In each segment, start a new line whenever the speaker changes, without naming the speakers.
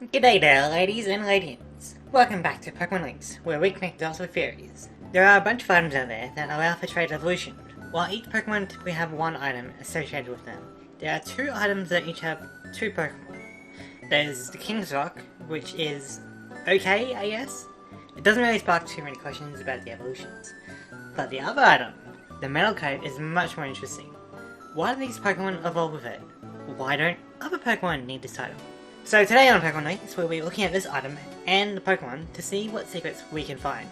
G'day there, ladies and ledians. Welcome back to Pokemon Links, where we connect dots with theories. There are a bunch of items out there that allow for trade evolution. While each Pokemon typically have one item associated with them, there are two items that each have two Pokemon. There's the King's Rock, which is okay, I guess. It doesn't really spark too many questions about the evolutions. But the other item, the Metal Coat, is much more interesting. Why do these Pokemon evolve with it? Why don't other Pokemon need this item? So today on Pokemon Links, we'll be looking at this item and the Pokemon to see what secrets we can find.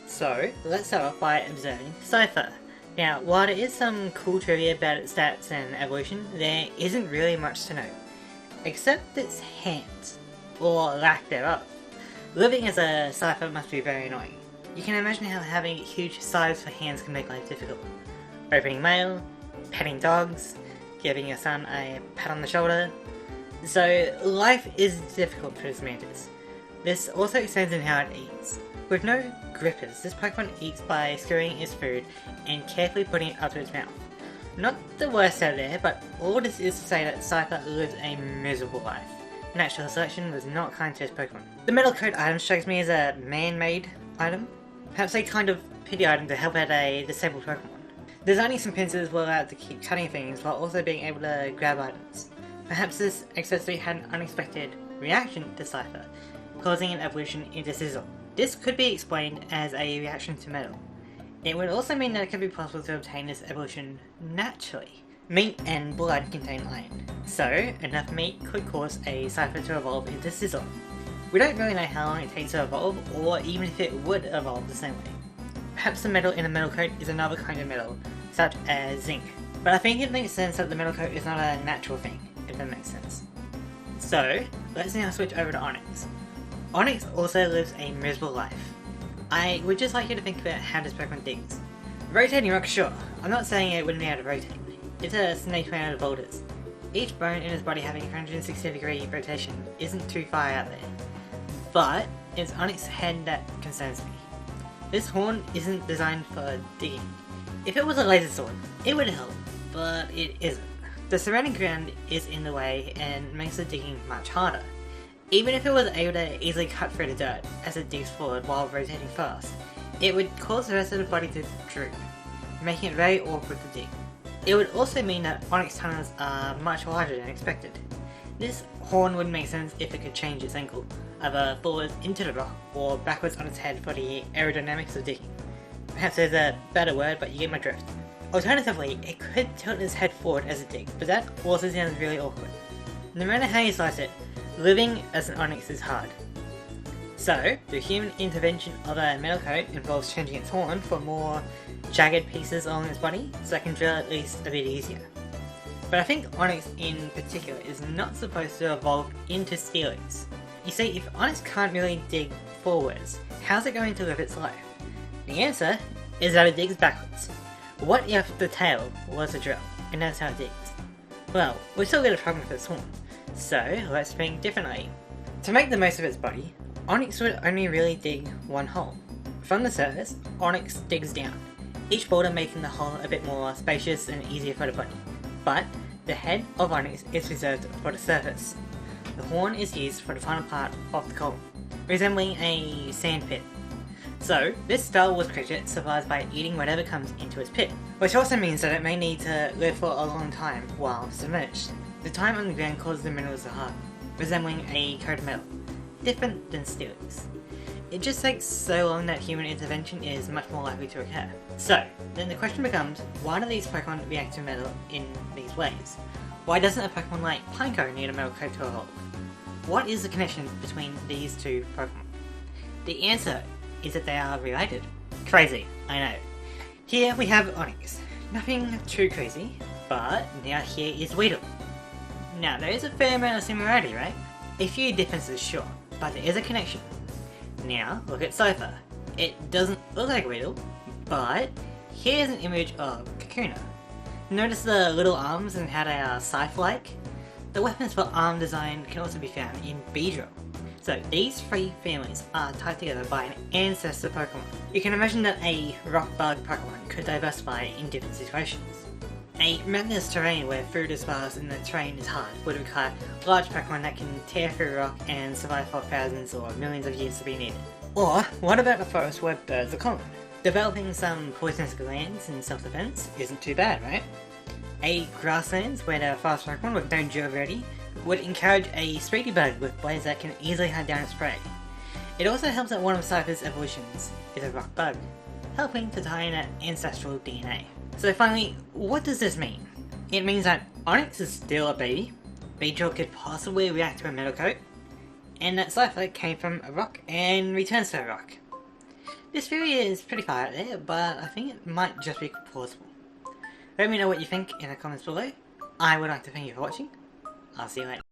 So, let's start off by observing Cypher. Now, while there is some cool trivia about its stats and evolution, there isn't really much to know. Except its hands, or lack thereof. Living as a Cypher must be very annoying. You can imagine how having huge size for hands can make life difficult. Opening mail, petting dogs, giving your son a pat on the shoulder. So, life is difficult for this mantis. This also extends in how it eats. With no grippers, this Pokemon eats by screwing its food and carefully putting it up to its mouth. Not the worst out there, but all this is to say that Cypher lives a miserable life. Natural selection was not kind to this Pokemon. The Metal Coat item strikes me as a man-made item. Perhaps a kind of pity item to help out a disabled Pokemon. Designing some pincers will allow it to keep cutting things while also being able to grab items. Perhaps this accessory had an unexpected reaction to Cypher, causing an evolution into Sizzle. This could be explained as a reaction to metal. It would also mean that it could be possible to obtain this evolution naturally. Meat and blood contain iron, so enough meat could cause a Cypher to evolve into Sizzle. We don't really know how long it takes to evolve, or even if it would evolve the same way. Perhaps the metal in the Metal Coat is another kind of metal, such as zinc. But I think it makes sense that the Metal Coat is not a natural thing, if that makes sense. So, let's now switch over to Onix. Onix also lives a miserable life. I would just like you to think about how this Pokemon digs. Rotating rock, sure. I'm not saying it wouldn't be able to rotate. It's a snake made out of boulders. Each bone in its body having 160-degree rotation isn't too far out there. But, it's Onix's head that concerns me. This horn isn't designed for digging. If it was a laser sword, it would help, but it isn't. The surrounding ground is in the way and makes the digging much harder. Even if it was able to easily cut through the dirt as it digs forward while rotating fast, it would cause the rest of the body to droop, making it very awkward to dig. It would also mean that Onix tunnels are much larger than expected. This horn would make sense if it could change its angle, either forwards into the rock or backwards on its head for the aerodynamics of digging. Perhaps there's a better word, but you get my drift. Alternatively, it could tilt its head forward as it digs, but that also sounds really awkward. No matter how you slice it, living as an Onix is hard. So, the human intervention of a Metal Coat involves changing its horn for more jagged pieces along its body, so it can drill at least a bit easier. But I think Onix in particular is not supposed to evolve into Steelix. You see, if Onix can't really dig forwards, how's it going to live its life? The answer is that it digs backwards. What if the tail was a drill, and that's how it digs? Well, we still get a problem with its horn, so let's think differently. To make the most of its body, Onix would only really dig one hole. From the surface, Onix digs down, each boulder making the hole a bit more spacious and easier for the body. But the head of Onix is reserved for the surface. The horn is used for the final part of the column, resembling a sand pit. So, this Star Wars creature survives by eating whatever comes into its pit, which also means that it may need to live for a long time while submerged. The time on the ground causes the minerals to harden, resembling a coat of metal, different than Steelix. It just takes so long that human intervention is much more likely to occur. So, then the question becomes, why do these Pokemon react to metal in these ways? Why doesn't a Pokemon like Pineco need a Metal Coat to evolve? What is the connection between these two Pokemon? The answer is that they are related. Crazy, I know. Here we have Onix. Nothing too crazy, but now here is Weedle. Now there is a fair amount of similarity, right? A few differences, sure, but there is a connection. Now look at Cypher. It doesn't look like Weedle, but here's an image of Kakuna. Notice the little arms and how they are scythe-like? The weapons for arm design can also be found in Beedrill. So these three families are tied together by an ancestor Pokemon. You can imagine that a rock bug Pokemon could diversify in different situations. A mountainous terrain where food is sparse and the terrain is hard would require large Pokemon that can tear through rock and survive for thousands or millions of years to be needed. Or, what about a forest where birds are common? Developing some poisonous glands in self-defense isn't too bad, right? A grasslands where there are fast Pokemon with no durability would encourage a speedy bug with blades that can easily hunt down its prey. It also helps that one of Cypher's evolutions is a rock bug, helping to tie in ancestral DNA. So finally, what does this mean? It means that Onyx is still a baby, Beedrill could possibly react to a metal coat, and that Cypher came from a rock and returns to a rock. This theory is pretty far out there, but I think it might just be plausible. Let me know what you think in the comments below. I would like to thank you for watching. I'll see you later.